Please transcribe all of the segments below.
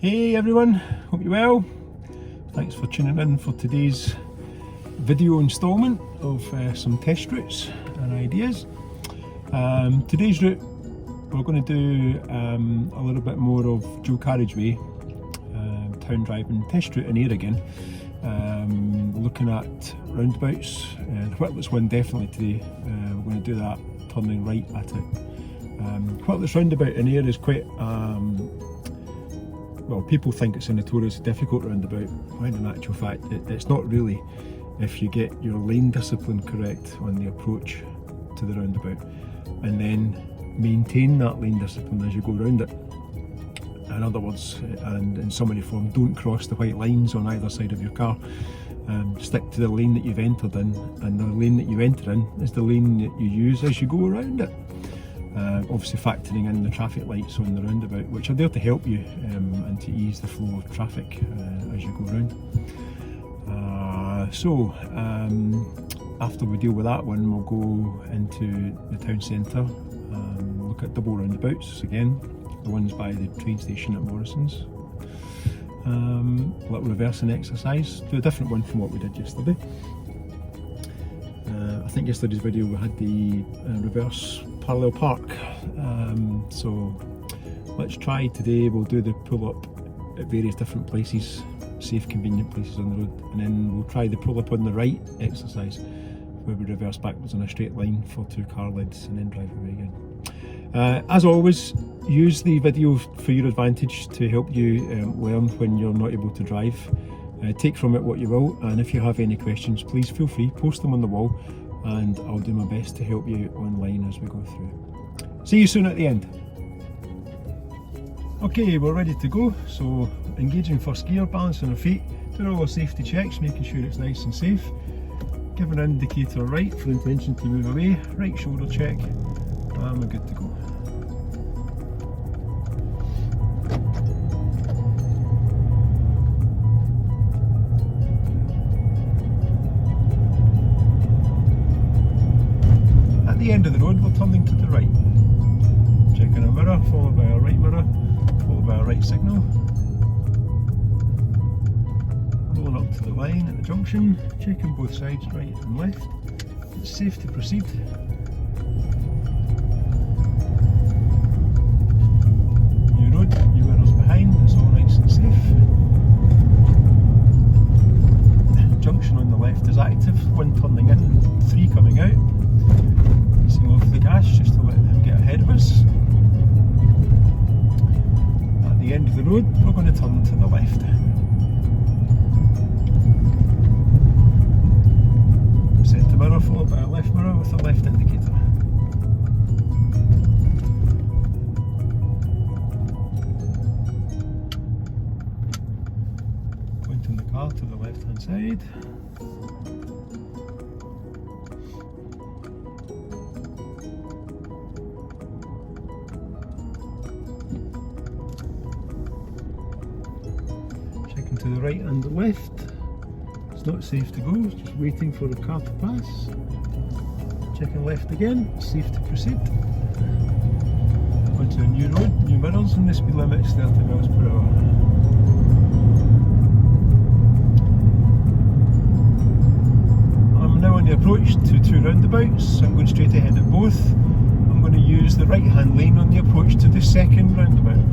Hey everyone, hope you're well. Thanks for tuning in for today's video instalment of some test routes and ideas. Today's route we're going to do a little bit more of dual carriageway, town driving test route in AYR again. Looking at roundabouts, the Whitletts one definitely today. We're going to do that turning right at it. Whitletts roundabout in AYR is quite well, people think it's a notoriously difficult roundabout, when in actual fact it's not really, if you get your lane discipline correct on the approach to the roundabout and then maintain that lane discipline as you go around it. In other words, and in summary form, don't cross the white lines on either side of your car. Stick to the lane that you've entered in, and the lane that you enter in is the lane that you use as you go around it. Obviously factoring in the traffic lights on the roundabout, which are there to help you and to ease the flow of traffic as you go around. After we deal with that one, we'll go into the town centre, look at double roundabouts again, the ones by the train station at Morrison's. Little reversing exercise, do a different one from what we did yesterday. I think yesterday's video we had the reverse parallel park, so let's try today. We'll do the pull up at various different places, safe convenient places on the road, and then we'll try the pull up on the right exercise where we reverse backwards in a straight line for 2 car lengths and then drive away again. As always, use the video for your advantage to help you learn when you're not able to drive. Take from it what you will, and if you have any questions, please feel free, post them on the wall, and I'll do my best to help you online as we go through. See you soon at the end. Okay, we're ready to go, so engaging first gear, balancing our feet, doing all our safety checks, making sure it's nice and safe, giving an indicator right for intention to move away, right shoulder check, and we're good to go. At the end of the road, we're turning to the right. Checking a mirror, followed by a right mirror, followed by a right signal. Rolling up to the line at the junction, checking both sides, right and left. It's safe to proceed. New road, new mirrors behind, it's all nice and safe. Junction on the left is active, 1 turning in, 3 coming out. Off the gas just to let them get ahead of us. At the end of the road, we're going to turn to the left. Centre mirror followed by a left mirror with a left indicator. Pointing the car to the left hand side. To the right and the left. It's not safe to go, it's just waiting for the car to pass. Checking left again, safe to proceed. Onto a new road, new mirrors, and the speed limit is 30 miles per hour. I'm now on the approach to 2 roundabouts. I'm going straight ahead at both. I'm going to use the right hand lane on the approach to the second roundabout.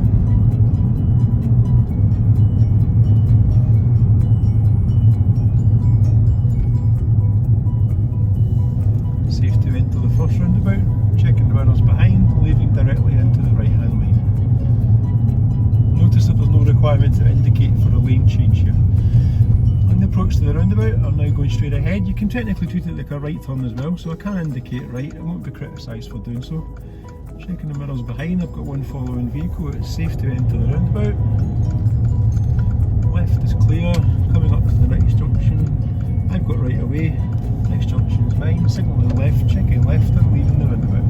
Safe to enter the first roundabout, checking the mirrors behind, leaving directly into the right hand lane. Notice that there's no requirement to indicate for a lane change here. On the approach to the roundabout, I'm now going straight ahead. You can technically treat it like a right turn as well, so I can indicate right, I won't be criticised for doing so. Checking the mirrors behind, I've got one following vehicle, it's safe to enter the roundabout. Left is clear, coming up to the next junction, I've got right away. Next junction is mine, signalling left, checking left and leaving the roundabout.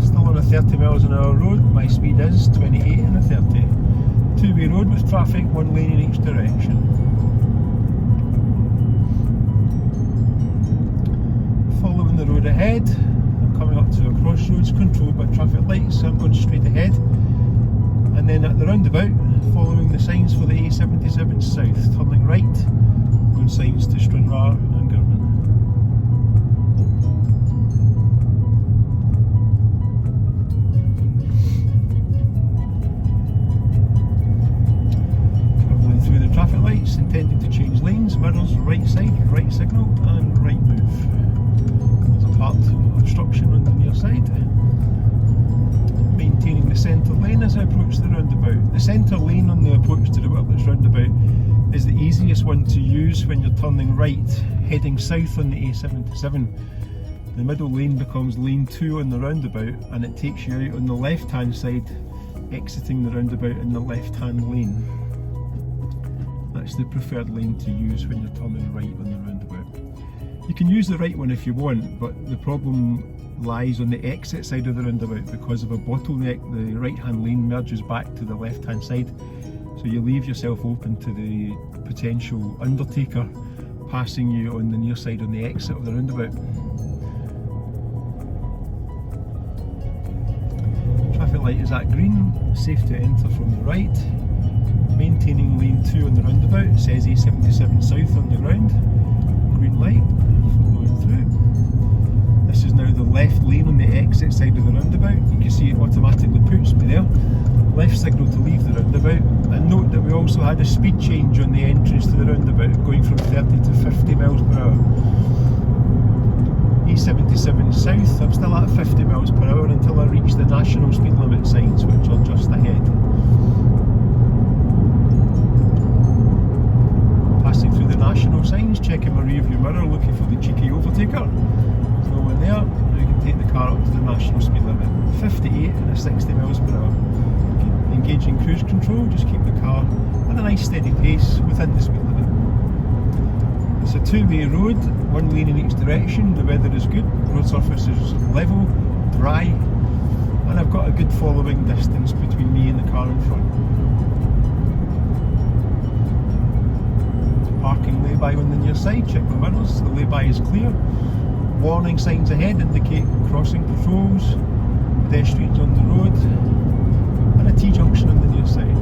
Still on a 30 miles an hour road, my speed is 28 and a 30. 2-way road with traffic, 1 lane in each direction. Following the road ahead, I'm coming up to a crossroads controlled by traffic lights, so I'm going straight ahead. then at the roundabout, following the signs for the A77 south, turning right, road signs to Stranraer and Girvan. Travelling through the traffic lights, intending to change lanes, mirrors, right side, right signal and right move. There's a part obstruction on the near side. Maintaining the centre lane as I approach the roundabout. The centre lane on the approach to the Whitletts roundabout is the easiest one to use when you're turning right, heading south on the A77. The middle lane becomes lane 2 on the roundabout and it takes you out on the left hand side, exiting the roundabout in the left hand lane. That's the preferred lane to use when you're turning right on the roundabout. You can use the right one if you want, but the problem lies on the exit side of the roundabout. Because of a bottleneck, the right hand lane merges back to the left hand side, so you leave yourself open to the potential undertaker passing you on the near side on the exit of the roundabout. Traffic light is at green, safe to enter from the right. Maintaining lane 2 on the roundabout, it says A77 south on the ground. Green light, following through. This is now the left lane on the exit side of the roundabout. You can see it automatically puts me there. Left signal to leave the roundabout. And note that we also had a speed change on the entrance to the roundabout, going from 30 to 50 miles per hour. A77 south, I'm still at 50 miles per hour until I reach the national speed limit signs, which are just ahead. Passing through the national signs, checking my rear view mirror, looking for the cheeky overtaker. There's no one there. Now you can take the car up to the national speed limit. 58 and a 60 miles per hour. Engaging cruise control, just keep the car at a nice steady pace within the speed limit. It's a two-way road, one lane in each direction. The weather is good, road surface is level, dry, and I've got a good following distance between me and the car in front. Parking lay-by on the near side, check the mirrors, the lay-by is clear. Warning signs ahead indicate crossing patrols, pedestrians on the road, and a T-junction on the near side.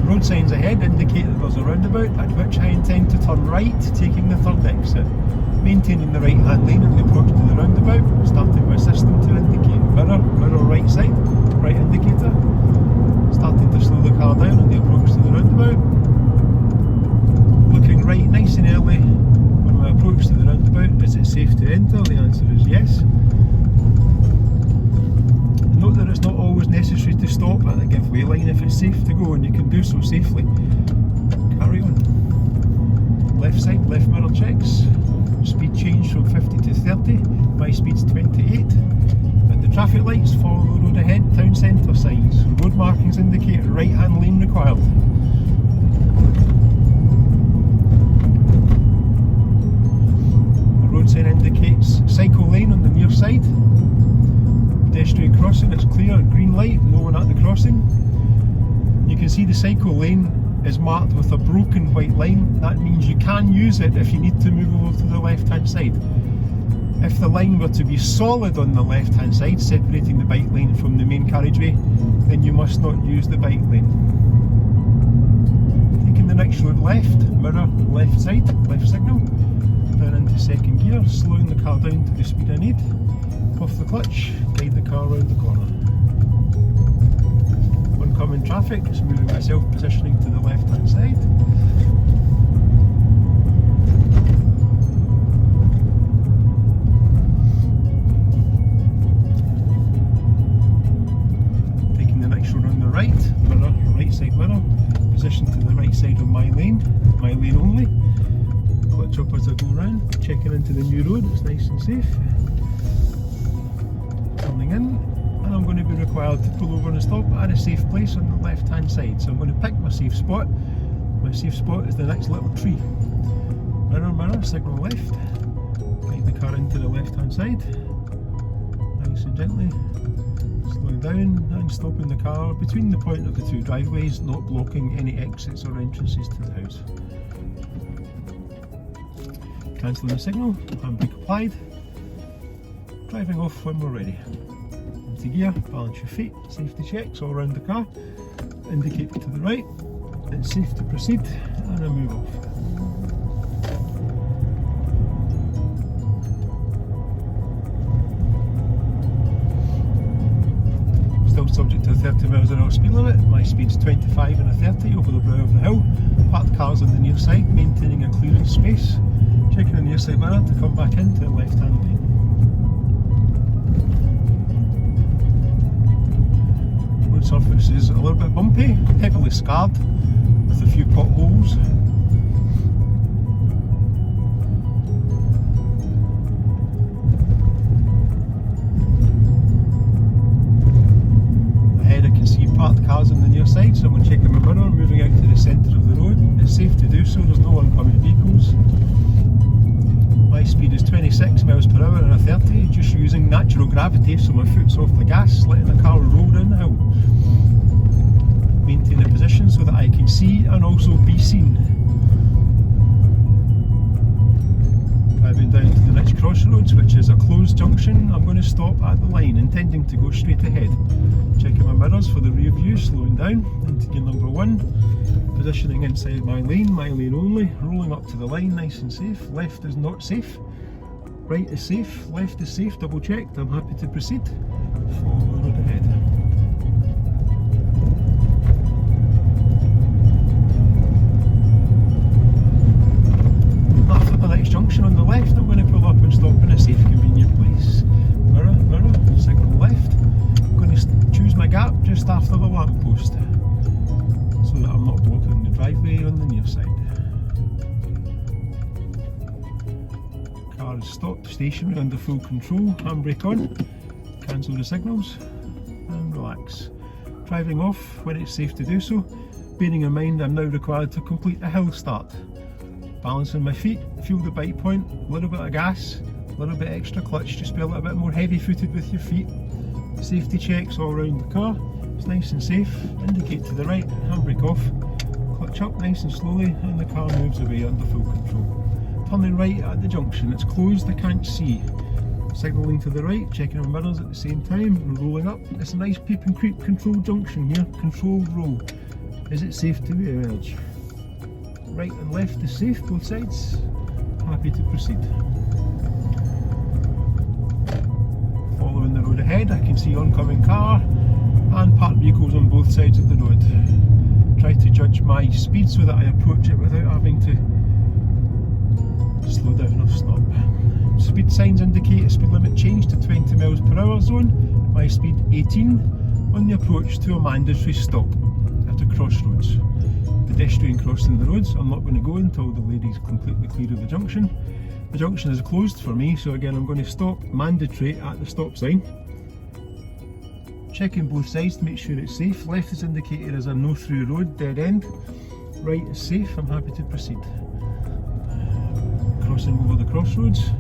Road signs ahead indicate that there's a roundabout, at which I intend to turn right, taking the third exit. Maintaining the right hand lane in the approach to the roundabout, starting my system to indicate mirror right side, right indicator. Starting to slow the car down on the approach to the roundabout. Looking right nice and early when I approach to the roundabout. Is it safe to enter? The answer is yes. Note that it's not always necessary to stop at the giveaway line if it's safe to go, and you can do so safely. Carry on. Left side, left mirror checks. Speed change from 50 to 30, my speed's 28. At the traffic lights, follow the road ahead, town centre signs. Road markings indicate right hand lane required. The road sign indicates cycle lane on the near side. Pedestrian crossing, it's clear, green light, no one at the crossing. You can see the cycle lane is marked with a broken white line. That means you can use it if you need to move over to the left hand side. If the line were to be solid on the left hand side, separating the bike lane from the main carriageway, then you must not use the bike lane. Taking the next road left, mirror left side, left signal, down into second gear, slowing the car down to the speed I need, off the clutch, guide the car around the corner. Oncoming traffic, just moving myself, positioning to the left hand side. Taking the next road on the right, mirror, right side mirror, position to the right side of my lane only. Clutch up as I go round, checking into the new road, it's nice and safe. Turning in. And I'm going to be required to pull over and stop at a safe place on the left hand side. So I'm going to pick my safe spot. My safe spot is the next little tree. Mirror, signal left. Guide the car into the left hand side. Now nice and gently, slowing down and stopping the car between the point of the two driveways, not blocking any exits or entrances to the house. Cancelling the signal, handbrake applied, driving off when we're ready. Into gear, balance your feet, safety checks all around the car, indicate to the right, it's safe to proceed, and I move off. Still subject to a 30 miles an hour speed limit. My speed's 25 and a 30 over the brow of the hill. Parked cars on the near side, maintaining a clearance space. Checking the near side mirror to come back into the left hand lane. Road surface is a little bit bumpy, heavily scarred, with a few potholes. Parked cars on the near side, so I'm going to check my mirror, moving out to the centre of the road. It's safe to do so, there's no oncoming vehicles. My speed is 26 miles per hour and a 30, just using natural gravity, so my foot's off the gas, letting the car roll down the hill. Maintain a position so that I can see and also be seen. Driving down to the next crossroads, which is a closed junction. I'm going to stop at the line, intending to go straight ahead. Checking my mirrors for the rear view, slowing down into gear number 1. Positioning inside my lane only. Rolling up to the line, nice and safe. Left is not safe. Right is safe. Left is safe, double checked. I'm happy to proceed. Follow the road ahead. After the next junction on the left, I'm going to pull up and stop in a safe, convenient place. Mirror, signal left. I'm going to choose my gap just after the lamppost, so that I'm not blocking the driveway on the near side. Car is stopped, stationary under full control, handbrake on, cancel the signals and relax. Driving off when it's safe to do so, bearing in mind I'm now required to complete a hill start. Balancing my feet, feel the bite point, a little bit of gas, a little bit extra clutch, just be a little bit more heavy footed with your feet. Safety checks all around the car, it's nice and safe. Indicate to the right, handbrake off, clutch up nice and slowly, and the car moves away under full control. Turning right at the junction, it's closed, I can't see. Signalling to the right, checking my mirrors at the same time, and rolling up. It's a nice peep and creep controlled junction here, controlled roll. Is it safe to emerge? Right and left is safe, both sides. Happy to proceed. Following the road ahead, I can see oncoming car and parked vehicles on both sides of the road. Try to judge my speed so that I approach it without having to slow down or stop. Speed signs indicate a speed limit change to 20 miles per hour zone. My speed 18 on the approach to a mandatory stop at a crossroads. Pedestrian crossing the roads. I'm not going to go until the lady's completely clear of the junction. The junction is closed for me, so again I'm going to stop mandatory at the stop sign. Checking both sides to make sure it's safe. Left is indicated as a no through road, dead end. Right is safe, I'm happy to proceed. Crossing over the crossroads.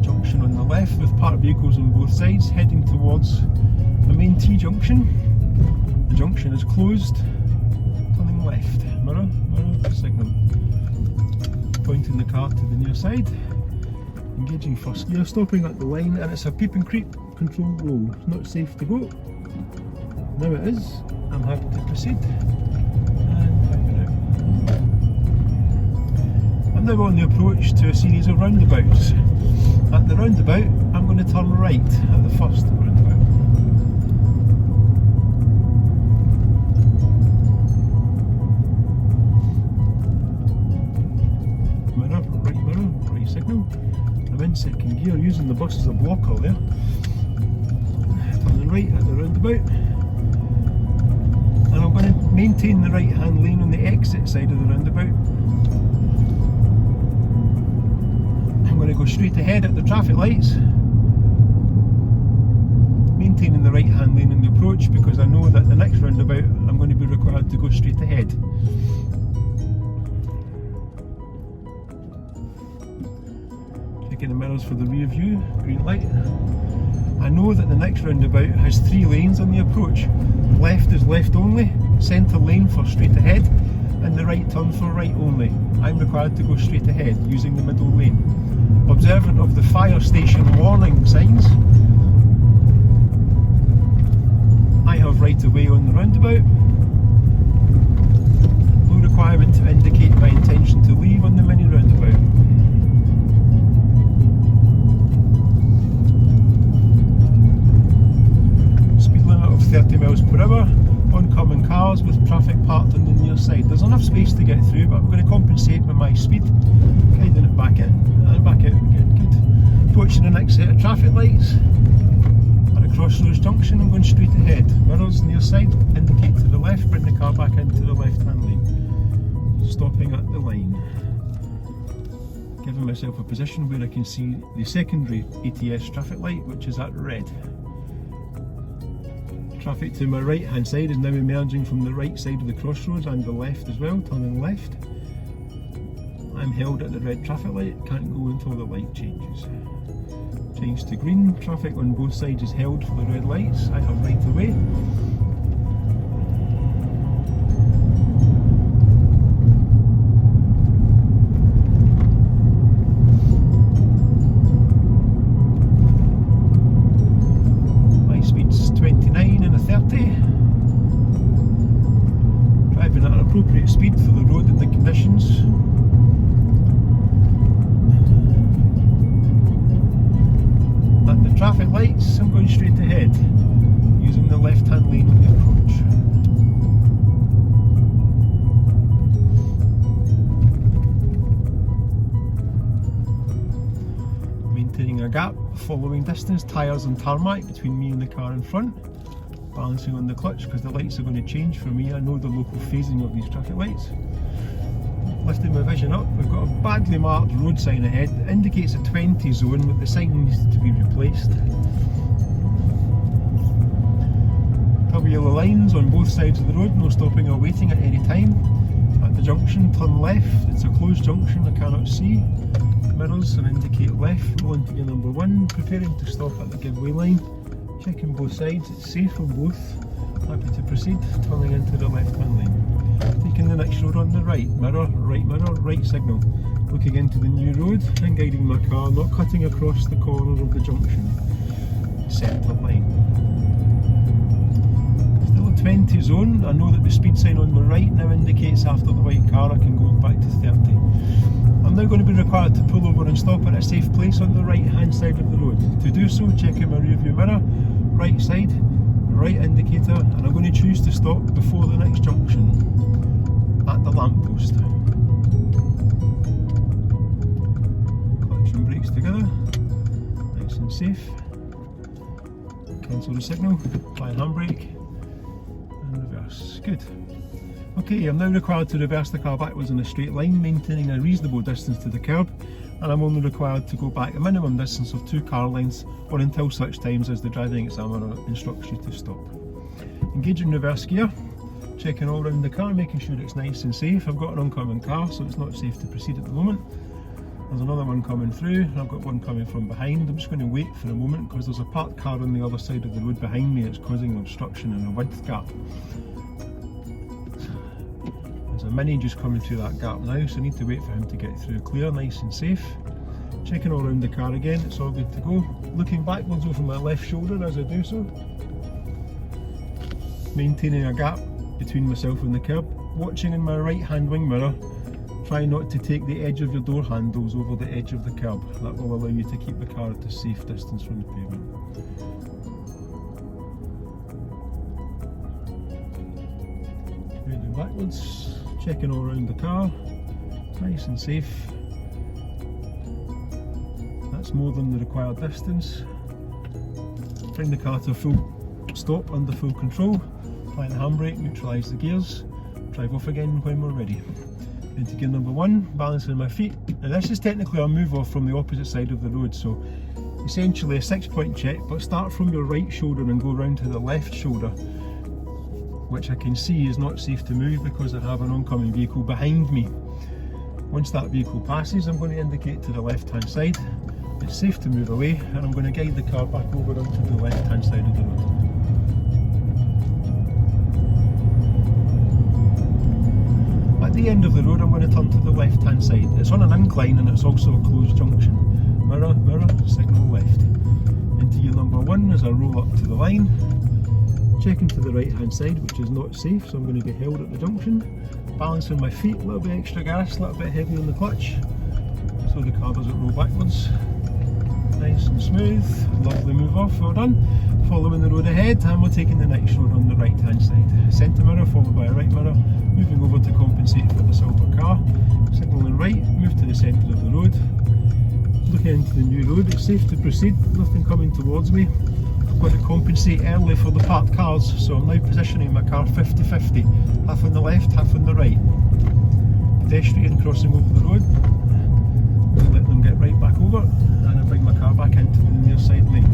Junction on the left with parked vehicles on both sides, heading towards the main T junction. The junction is closed. Turning left, mirror, signal. Pointing the car to the near side. Engaging first gear, stopping at the line, and it's a peep and creep control roll. It's not safe to go. Now it is. I'm happy to proceed. And driving out. I'm now on the approach to a series of roundabouts. At the roundabout, I'm going to turn right at the first roundabout. Right signal. I'm in second gear, using the bus as a blocker there. Turning right at the roundabout. And I'm going to maintain the right hand lane on the exit side of the roundabout. I'm going to go straight ahead at the traffic lights. Maintaining the right hand lane in the approach because I know that the next roundabout I'm going to be required to go straight ahead. Checking the mirrors mirrors for the rear view, green light. I know that the next roundabout has 3 lanes on the approach. Left is left only, centre lane for straight ahead, and the right turn for right only. I'm required to go straight ahead using the middle lane. Observant of the fire station warning signs, I have right of way on the roundabout. No requirement to indicate my intention to leave on the mini roundabout. Speed limit of 30 miles per hour. Oncoming cars with traffic parked on the near side. There's enough space to get through, but I'm going to compensate with my speed, guiding it back in and back out again. Good. Approaching the next set of traffic lights. At a crossroads junction, I'm going straight ahead. Mirrors near side indicate to the left, bring the car back into the left hand lane. Stopping at the line. Giving myself a position where I can see the secondary ATS traffic light, which is at red. Traffic to my right hand side is now emerging from the right side of the crossroads and the left as well, turning left. I'm held at the red traffic light, can't go until the light changes. Change to green, traffic on both sides is held for the red lights. I have right of way. My speed's 29 and a 30. Driving at an appropriate speed for the road and the conditions. At the traffic lights, I'm going straight ahead, using the left-hand lane on the approach. Maintaining a gap, following distance, tyres and tarmac between me and the car in front. Balancing on the clutch because the lights are going to change for me. I know the local phasing of these traffic lights. Lifting my vision up, we've got a badly marked road sign ahead that indicates a 20 zone, but the sign needs to be replaced. Double yellow lines on both sides of the road, no stopping or waiting at any time. At the junction, turn left, it's a closed junction, I cannot see. Mirrors and indicate left, rolling to gear number 1, preparing to stop at the giveaway line. Checking both sides, it's safe on both. Happy to proceed, turning into the left hand lane. Taking the next road on the right, mirror, right signal. Looking into the new road and guiding my car, not cutting across the corner of the junction. Centre line. Still a 20 zone. I know that the speed sign on the right now indicates after the white car I can go back to 30. I'm now going to be required to pull over and stop at a safe place on the right hand side of the road. To do so, checking my rear view mirror, right side, right indicator, and I'm going to choose to stop before the next junction at the lamppost. Clutch and brakes together, nice and safe. Cancel the signal, apply handbrake and reverse. Good. Okay, I'm now required to reverse the car backwards in a straight line, maintaining a reasonable distance to the curb, and I'm only required to go back a minimum distance of 2 car lengths or until such times as the driving examiner instructs you to stop. Engaging reverse gear, checking all around the car, making sure it's nice and safe. I've got an oncoming car, so it's not safe to proceed at the moment. There's another one coming through, and I've got one coming from behind. I'm just going to wait for a moment because there's a parked car on the other side of the road behind me that's causing an obstruction and a width gap. There's a Mini just coming through that gap now, so I need to wait for him to get through clear, nice and safe. Checking all around the car again, it's all good to go. Looking backwards over my left shoulder as I do so. Maintaining a gap between myself and the curb. Watching in my right hand wing mirror. Try not to take the edge of your door handles over the edge of the curb. That will allow you to keep the car at a safe distance from the pavement. Moving backwards, checking all around the car. Nice and safe. That's more than the required distance. Bring the car to a full stop under full control. Apply the handbrake, neutralise the gears. Drive off again when we're ready. Into gear number 1, balancing my feet. Now this is technically a move off from the opposite side of the road, so essentially a 6-point check, but start from your right shoulder and go round to the left shoulder, which I can see is not safe to move because I have an oncoming vehicle behind me. Once that vehicle passes, I'm going to indicate to the left hand side. it's safe to move away, and I'm going to guide the car back over onto the left hand side of the road. At the end of the road I'm going to turn to the left hand side. It's on an incline and it's also a closed junction. Mirror, mirror, signal left. Into gear number 1 as I roll up to the line. Checking to the right hand side, which is not safe, so I'm going to be held at the junction. Balancing my feet, a little bit extra gas, a little bit heavy on the clutch, so the car doesn't roll backwards. Nice and smooth, lovely move off, well done. Following the road ahead, and we're taking the next road on the right hand side. Centre mirror followed by a right mirror, moving over to compensate for the silver car. Signalling right, move to the centre of the road. Looking into the new road, it's safe to proceed, nothing coming towards me. I've got to compensate early for the parked cars, so I'm now positioning my car 50-50, half on the left, half on the right. Pedestrian crossing over the road, let them get right back over, and I bring my car back into the near side lane.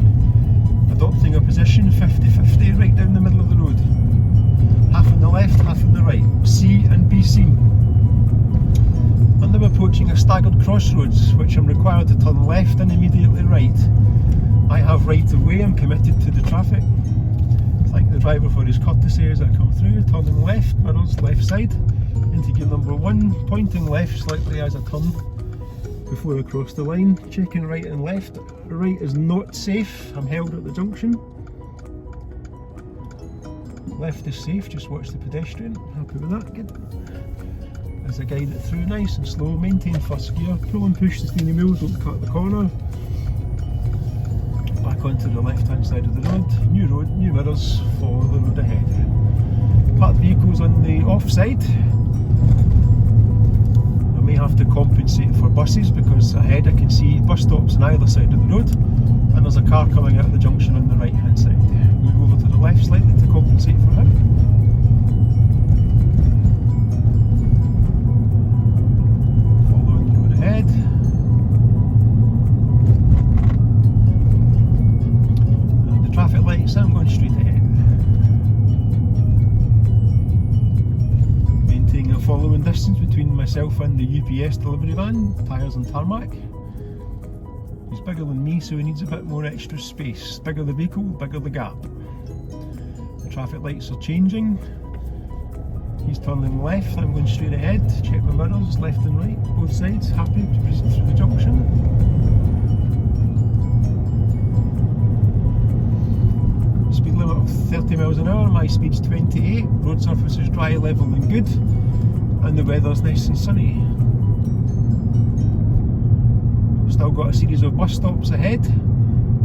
Adopting a position 50-50 right down the middle of the road. Half on the left, half on the right. C and BC. I'm now approaching a staggered crossroads, which I'm required to turn left and immediately right. I have right of way, I'm committed to the traffic. Thank the driver for his courtesy as I come through. Turning left, mirrors left side. Into gear number 1, pointing left slightly as I turn before I cross the line. Checking right and left. Right is not safe, I'm held at the junction. Left is safe, just watch the pedestrian. Happy with that, good. As I guide it through nice and slow, maintain first gear, pull and push the steering wheel, don't cut the corner. Back onto the left hand side of the road, new mirrors, follow the road ahead. Parked vehicles on the off side. I may have to compensate for buses because ahead I can see bus stops on either side of the road, and there's a car coming out of the junction on the right hand side. Move over to the left slightly to compensate for him. Following the road ahead. And the traffic lights, I'm going straight ahead. Maintaining a following distance between myself and the UPS delivery van, tyres and tarmac. He's bigger than me, so he needs a bit more extra space. Bigger the vehicle, bigger the gap. The traffic lights are changing. He's turning left, I'm going straight ahead. Check my mirrors, left and right, both sides. Happy to proceed through the junction. Speed limit of 30 miles an hour, my speed's 28. Road surface is dry, level and good. And the weather's nice and sunny. Still got a series of bus stops ahead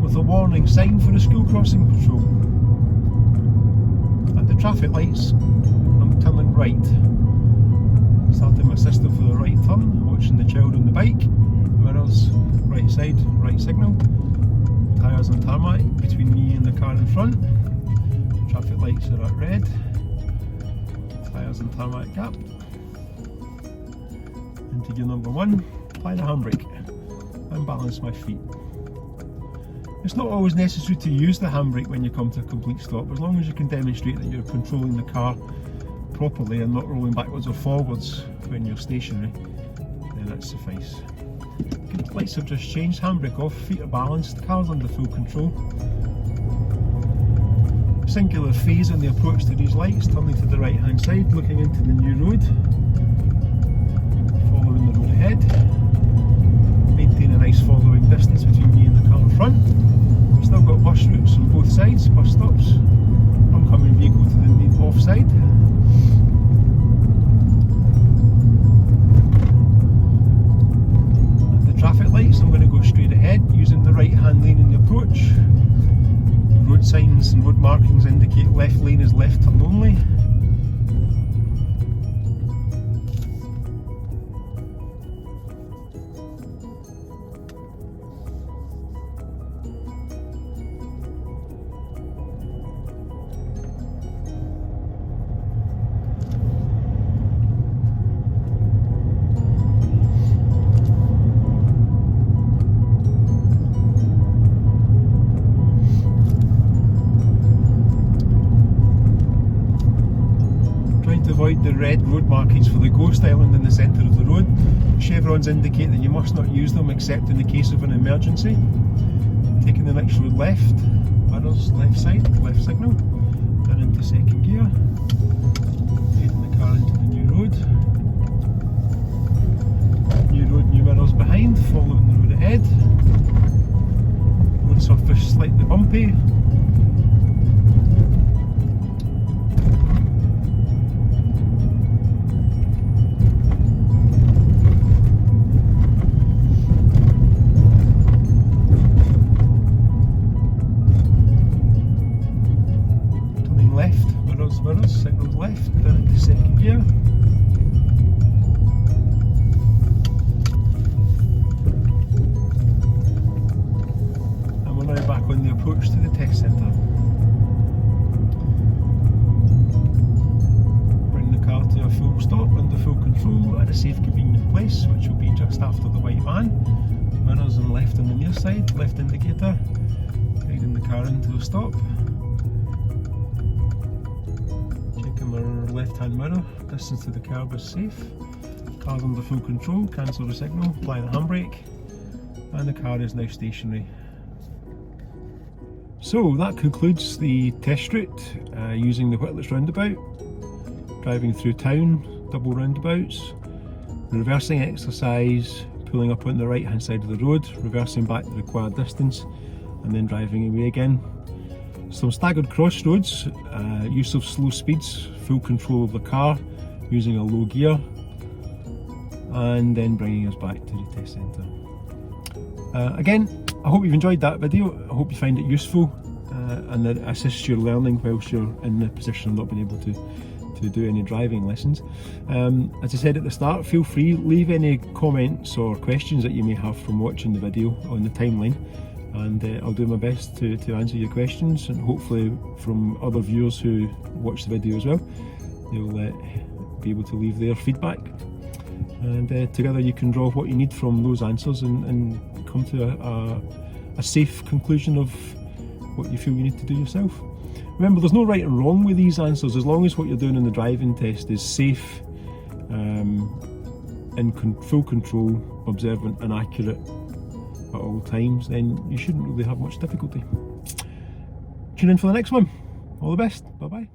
with a warning sign for the school crossing patrol. At the traffic lights, I'm turning right. Starting my system for the right turn, watching the child on the bike. Mirrors, right side, right signal. Tyres and tarmac between me and the car in front. Traffic lights are at red. Tyres and tarmac gap. Into gear number 1, apply the handbrake. And balance my feet. It's not always necessary to use the handbrake when you come to a complete stop, as long as you can demonstrate that you're controlling the car properly and not rolling backwards or forwards when you're stationary, then that suffice. Good, lights have just changed, handbrake off, feet are balanced, car's under full control. Singular phase on the approach to these lights, turning to the right hand side, looking into the new road. Following the road ahead. Maintain a nice following distance between me and the car in front. We've still got bus routes on both sides, bus stops. Oncoming vehicle to the off side. At the traffic lights, I'm going to go straight ahead using the right hand lane in the approach. Road signs and road markings indicate left lane is left turn only. Avoid the red road markings for the ghost island in the centre of the road. chevrons indicate that you must not use them except in the case of an emergency. Taking the next road left, mirrors left side, left signal, then into second gear, heading the car into the new road. New road, new mirrors behind, following the road ahead. Road surface slightly bumpy. Left, mirrors, signals left, then into second gear. And we're now back on the approach to the test centre. Bring the car to a full stop under full control at a safe, convenient place, which will be just after the white van. Mirrors on left on the near side, left indicator, guiding the car into a stop. Left hand mirror, distance to the curb is safe. Car's under full control, cancel the signal, apply the handbrake, and the car is now stationary. So that concludes the test route using the Whitletts roundabout, driving through town, double roundabouts, reversing exercise, pulling up on the right hand side of the road, reversing back the required distance, and then driving away again. Some staggered crossroads, use of slow speeds, full control of the car, using a low gear, and then bringing us back to the test centre. Again, I hope you've enjoyed that video. I hope you find it useful and that it assists your learning whilst you're in the position of not being able to do any driving lessons. As I said at the start, feel free, leave any comments or questions that you may have from watching the video on the timeline, and I'll do my best to answer your questions, and hopefully from other viewers who watch the video as well, they'll be able to leave their feedback, and together you can draw what you need from those answers and come to a safe conclusion of what you feel you need to do yourself. Remember, there's no right and wrong with these answers, as long as what you're doing in the driving test is safe, in full control, observant and accurate at all times, then you shouldn't really have much difficulty. Tune in for the next one. All the best. Bye bye.